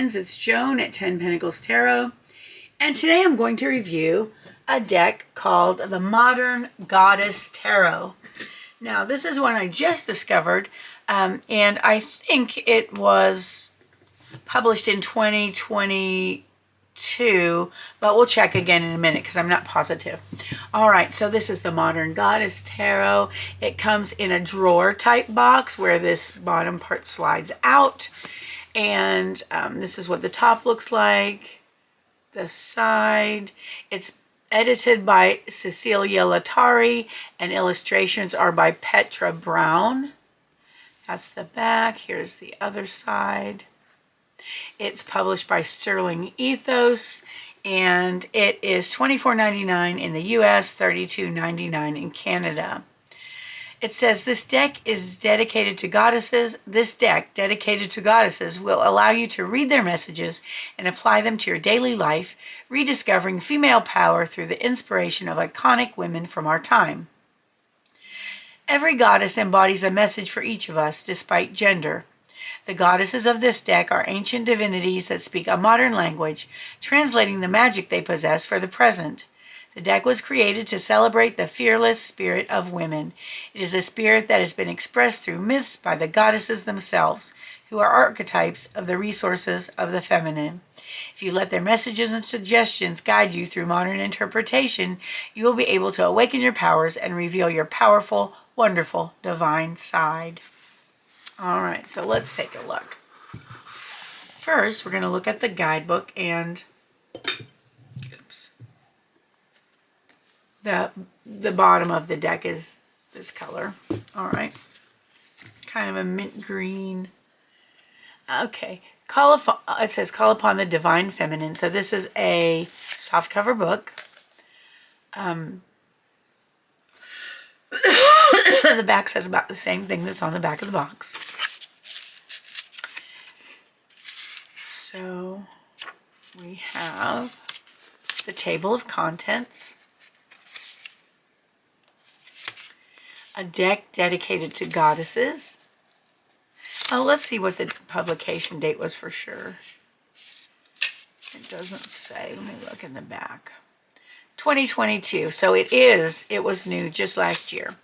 friends, it's Joan at 10 Pentacles Tarot, and today I'm going to review a deck called the Modern Goddess Tarot. Now, this is one I just discovered, and I think it was published in 2022, but we'll check again in a minute because I'm not positive. All right, so this is the Modern Goddess Tarot. It comes in a drawer type box where this bottom part slides out, and this is what the top looks like, the side. It's edited by Cecilia Lattari, and illustrations are by Petra Braun. That's the back. Here's the other side. It's published by Sterling Ethos, and it is $24.99 in the US, $32.99 in Canada. It says this deck is dedicated to goddesses. This deck, dedicated to goddesses, will allow you to read their messages and apply them to your daily life, rediscovering female power through the inspiration of iconic women from our time. Every goddess embodies a message for each of us, despite gender. The goddesses of this deck are ancient divinities that speak a modern language, translating the magic they possess for the present. The deck was created to celebrate the fearless spirit of women. It is a spirit that has been expressed through myths by the goddesses themselves, who are archetypes of the resources of the feminine. If you let their messages and suggestions guide you through modern interpretation, you will be able to awaken your powers and reveal your powerful, wonderful, divine side. All right, so let's take a look. First, we're going to look at the guidebook, and the bottom of the deck is this color. All right, kind of a mint green. Okay, it says call upon the divine feminine. So this is a softcover book. The back says about the same thing that's on the back of the box. So we have the table of contents, a deck dedicated to goddesses. Oh, let's see what the publication date was for sure. It doesn't say. Let me look in the back. 2022. So it was new just last year.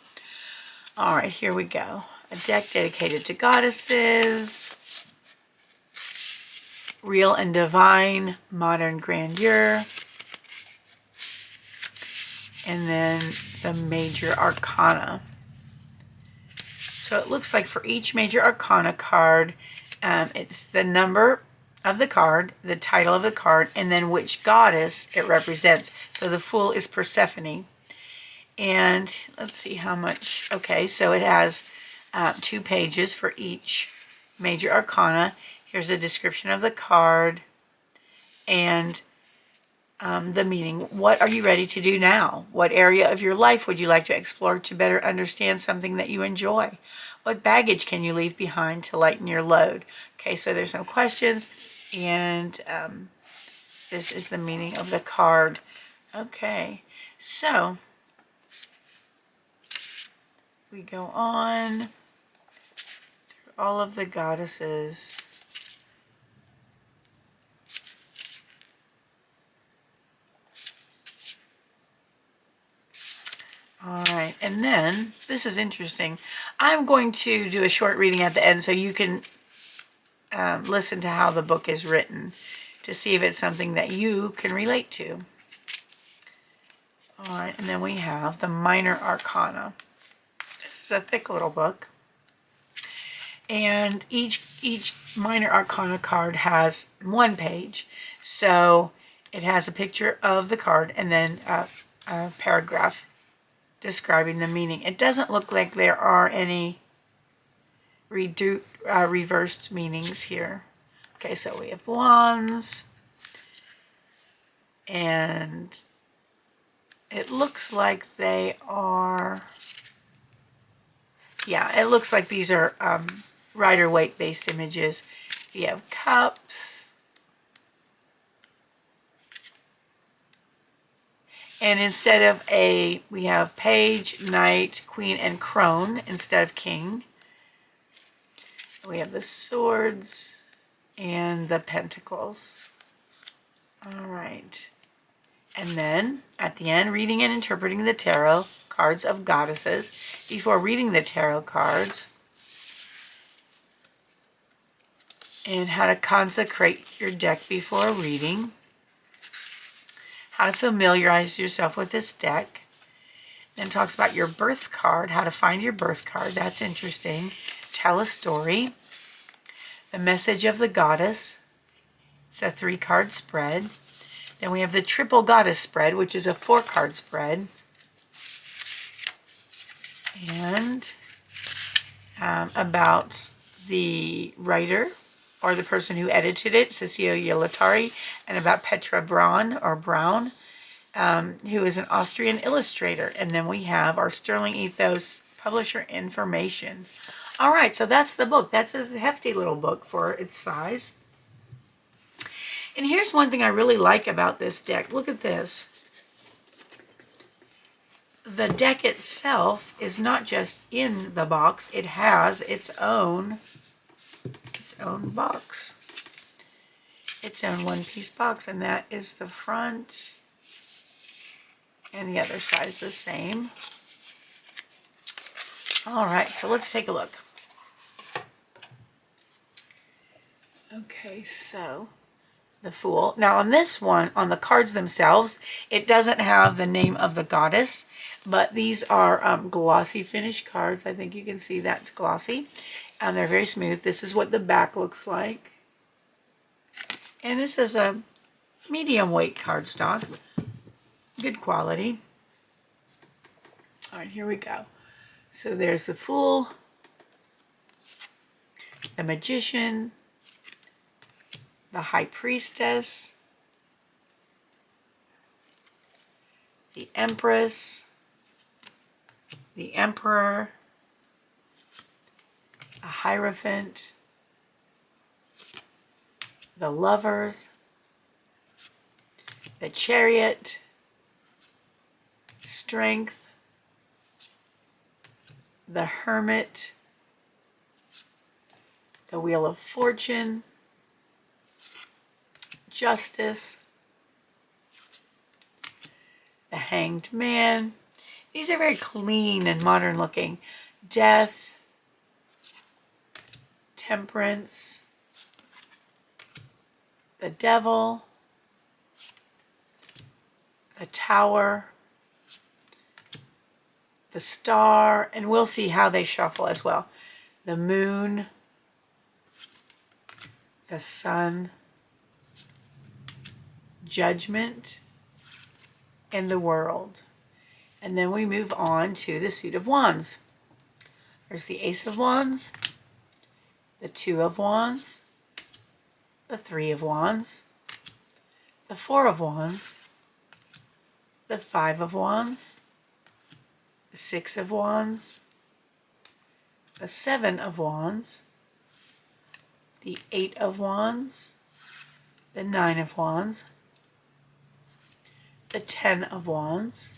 All right, here we go. A deck dedicated to goddesses, real and divine, modern grandeur, and then the major arcana. So it looks like for each major arcana card, it's the number of the card, the title of the card, and then which goddess it represents. So the Fool is Persephone. And let's see how much. Okay, so it has 2 pages for each major arcana. Here's a description of the card and the meaning. What are you ready to do now? What area of your life would you like to explore to better understand something that you enjoy? What baggage can you leave behind to lighten your load? Okay, so there's some questions, and this is the meaning of the card. Okay, so we go on through all of the goddesses. All right, and then, this is interesting. I'm going to do a short reading at the end so you can listen to how the book is written to see if it's something that you can relate to. All right, and then we have the Minor Arcana. This is a thick little book. And each Minor Arcana card has 1 page. So it has a picture of the card and then a paragraph describing the meaning. It doesn't look like there are any reversed meanings here. Okay, so we have wands, and it looks like they are, yeah, it looks like these are Rider-Waite based images. We have cups. And instead of we have page, knight, queen, and crone instead of king. We have the swords and the Pentacles. All right. And then at the end, reading and interpreting the tarot cards of goddesses. Before reading the tarot cards, and how to consecrate your deck before reading, how to familiarize yourself with this deck. Then talks about your birth card, how to find your birth card. That's interesting. Tell a story. The message of the goddess. It's a 3-card spread. Then we have the triple goddess spread, which is a 4-card spread. And about the writer or the person who edited it, Cecilia Lattari, and about Petra Braun, who is an Austrian illustrator. And then we have our Sterling Ethos publisher information. All right, so that's the book. That's a hefty little book for its size. And here's one thing I really like about this deck. Look at this. The deck itself is not just in the box. It has its own box. Its own one-piece box. And that is the front. And the other side is the same. All right, so let's take a look. Okay, so the Fool. Now on this one, on the cards themselves, it doesn't have the name of the goddess, but these are glossy finish cards. I think you can see that's glossy. And they're very smooth. This is what the back looks like. And this is a medium weight cardstock. Good quality. All right, here we go. So there's the Fool, the Magician, the High Priestess, the Empress, the Emperor, the Hierophant, the Lovers, the Chariot, Strength, the Hermit, the Wheel of Fortune, Justice, the Hanged Man. These are very clean and modern looking. Death, Temperance, the Devil, the Tower, the Star, and we'll see how they shuffle as well. The Moon, the Sun, Judgment, and the World. And then we move on to the Suit of Wands. There's the Ace of Wands, the Two of Wands, the Three of Wands, the Four of Wands, the Five of Wands, the Six of Wands, the Seven of Wands, the Eight of Wands, the Nine of Wands, the Ten of Wands,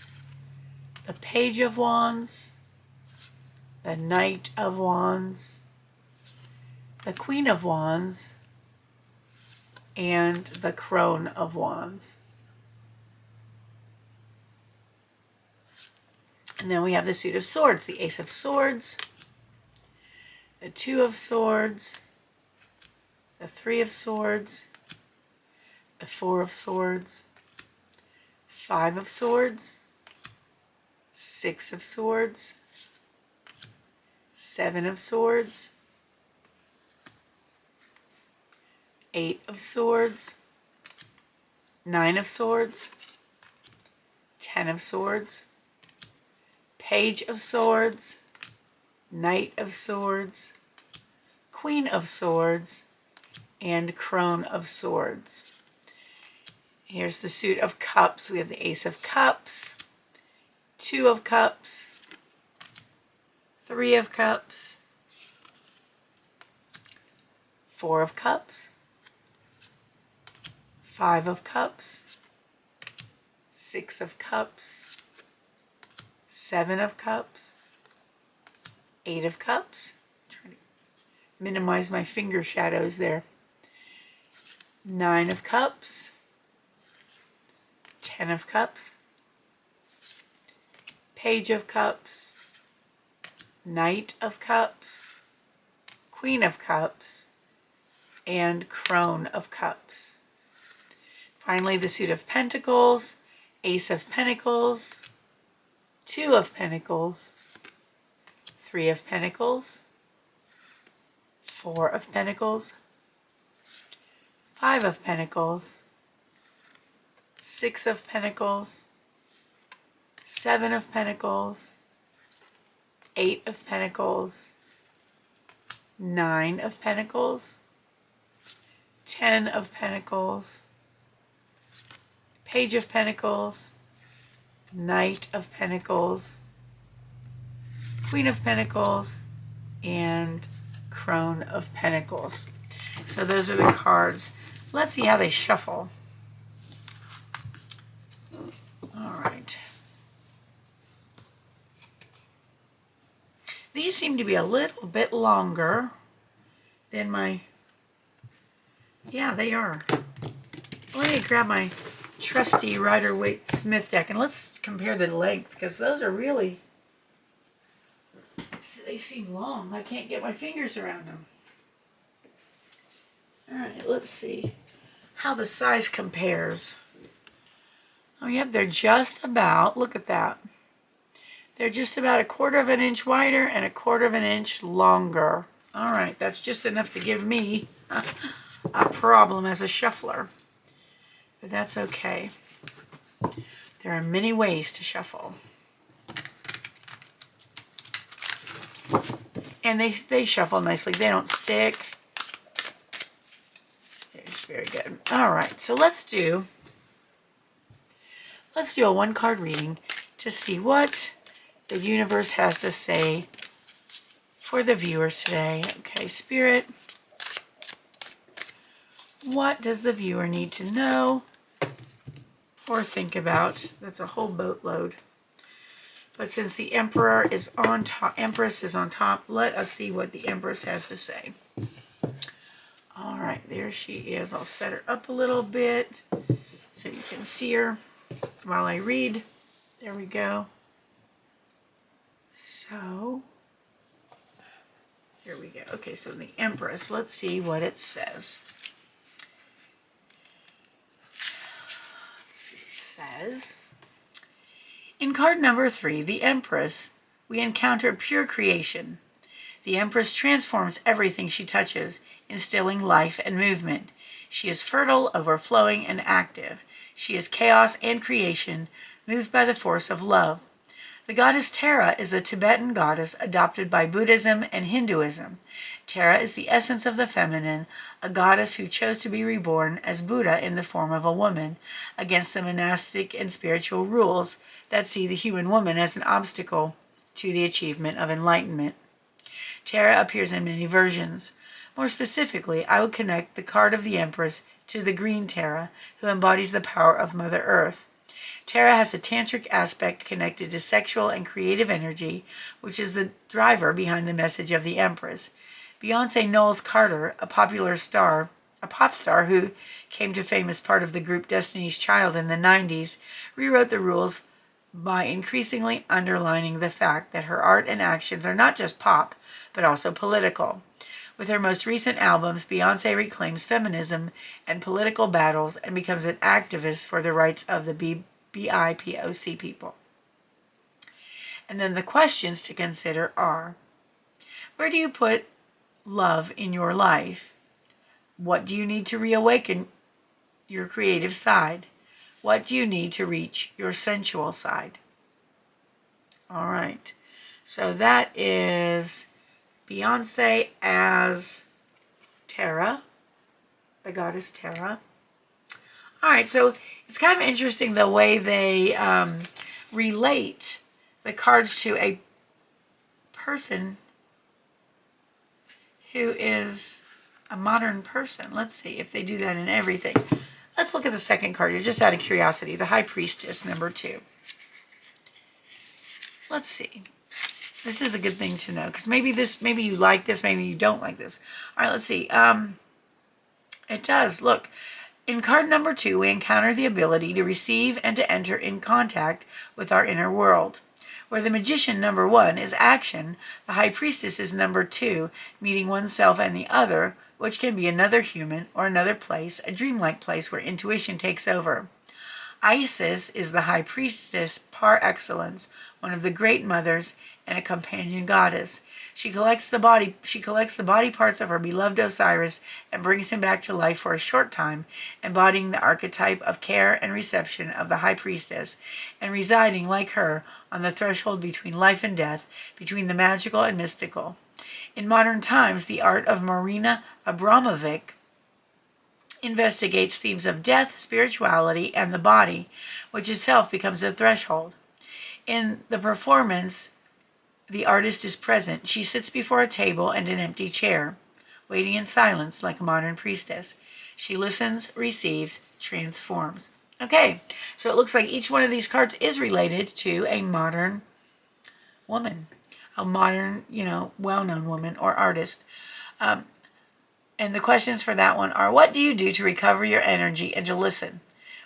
the Page of Wands, the Knight of Wands, the Queen of Wands, and the Crone of Wands. And then we have the Suit of Swords, the Ace of Swords, the Two of Swords, the Three of Swords, the Four of Swords, Five of Swords, Six of Swords, Seven of Swords, Eight of Swords, Nine of Swords, Ten of Swords, Page of Swords, Knight of Swords, Queen of Swords, and Crone of Swords. Here's the Suit of Cups. We have the Ace of Cups, Two of Cups, Three of Cups, Four of Cups, Five of Cups, Six of Cups, Seven of Cups, Eight of Cups. Trying to minimize my finger shadows there. Nine of Cups, 10 of Cups, Page of Cups, Knight of Cups, Queen of Cups, and Crone of Cups. Finally, the Suit of Pentacles, Ace of Pentacles, Two of Pentacles, Three of Pentacles, Four of Pentacles, Five of Pentacles, Six of Pentacles, Seven of Pentacles, Eight of Pentacles, Nine of Pentacles, 10 of Pentacles, Page of Pentacles, Knight of Pentacles, Queen of Pentacles, and Crone of Pentacles. So those are the cards. Let's see how they shuffle. All right. These seem to be a little bit longer than my... Yeah, they are. Let me grab my trusty Rider-Waite Smith deck and let's compare the length, because those are really... They seem long. I can't get my fingers around them. All right, let's see how the size compares. Oh, yep, they're just about, look at that. They're just about 1/4 of an inch wider and 1/4 of an inch longer. All right, that's just enough to give me a problem as a shuffler. But that's okay. There are many ways to shuffle. And they shuffle nicely. They don't stick. It's very good. All right, so let's do a 1-card reading to see what the universe has to say for the viewers today. Okay, Spirit, what does the viewer need to know or think about? That's a whole boatload. But since the Emperor is on top, Empress is on top, let us see what the Empress has to say. All right, there she is. I'll set her up a little bit so you can see her while I read. There we go. So, here we go. Okay, so the Empress, let's see what it says. Let's see, it says, in card number 3, the Empress, we encounter pure creation. The Empress transforms everything she touches, instilling life and movement. She is fertile, overflowing, and active. She is chaos and creation, moved by the force of love. The goddess Tara is a Tibetan goddess adopted by Buddhism and Hinduism. Tara is the essence of the feminine, a goddess who chose to be reborn as Buddha in the form of a woman, against the monastic and spiritual rules that see the human woman as an obstacle to the achievement of enlightenment. Tara appears in many versions. More specifically, I would connect the card of the Empress to the green Tara, who embodies the power of Mother Earth. Tara has a tantric aspect connected to sexual and creative energy, which is the driver behind the message of the Empress. Beyonce Knowles Carter, a pop star who came to fame as part of the group Destiny's Child in the 90s, rewrote the rules by increasingly underlining the fact that her art and actions are not just pop, but also political. With her most recent albums, Beyonce reclaims feminism and political battles and becomes an activist for the rights of the BIPOC people. And then the questions to consider are, where do you put love in your life? What do you need to reawaken your creative side? What do you need to reach your sensual side? All right. So that is Beyonce as Tara, the goddess Tara. All right, so it's kind of interesting the way they relate the cards to a person who is a modern person. Let's see if they do that in everything. Let's look at the second card, just out of curiosity, the High Priestess, number 2. Let's see. This is a good thing to know, because maybe you like this, maybe you don't like this. All right, let's see. It does. Look, In card number 2, we encounter the ability to receive and to enter in contact with our inner world. Where the magician number 1 is action, the high priestess is number 2, meeting oneself and the other, which can be another human or another place, a dreamlike place where intuition takes over. Isis is the high priestess par excellence, one of the great mothers and a companion goddess. She collects the body parts of her beloved Osiris and brings him back to life for a short time, embodying the archetype of care and reception of the high priestess, and residing like her on the threshold between life and death, between the magical and mystical. In modern times, the art of Marina Abramovic investigates themes of death, spirituality, and the body, which itself becomes a threshold. In the performance, the artist is present. She sits before a table and an empty chair, waiting in silence like a modern priestess. She listens, receives, transforms. Okay, so it looks like each one of these cards is related to a modern woman, a modern, well-known woman or artist. And the questions for that one are, what do you do to recover your energy and to listen?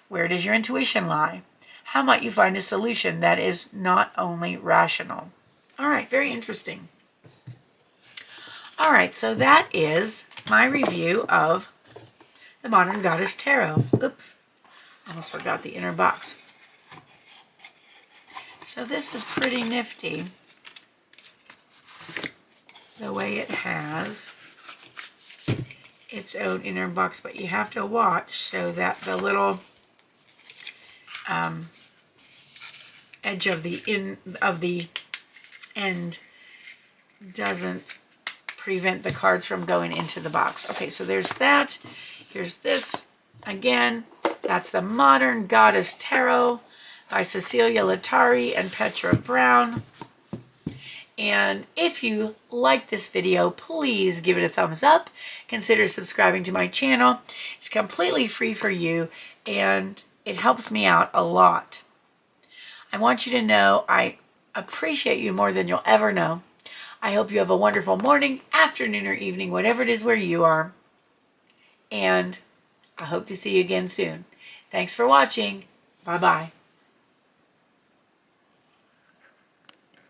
Where does your intuition lie? How might you find a solution that is not only rational? All right, very interesting. All right, so that is my review of the Modern Goddess Tarot. Oops, almost forgot the inner box. So this is pretty nifty, the way it has its own inner box, but you have to watch so that the little edge of the end doesn't prevent the cards from going into the box. Okay, so there's that. Here's this. Again, that's the Modern Goddess Tarot by Cecilia Lattari and Petra Braun. And if you like this video, please give it a thumbs up. Consider subscribing to my channel. It's completely free for you, and it helps me out a lot. I want you to know I appreciate you more than you'll ever know. I hope you have a wonderful morning, afternoon, or evening, whatever it is where you are. And I hope to see you again soon. Thanks for watching. Bye-bye.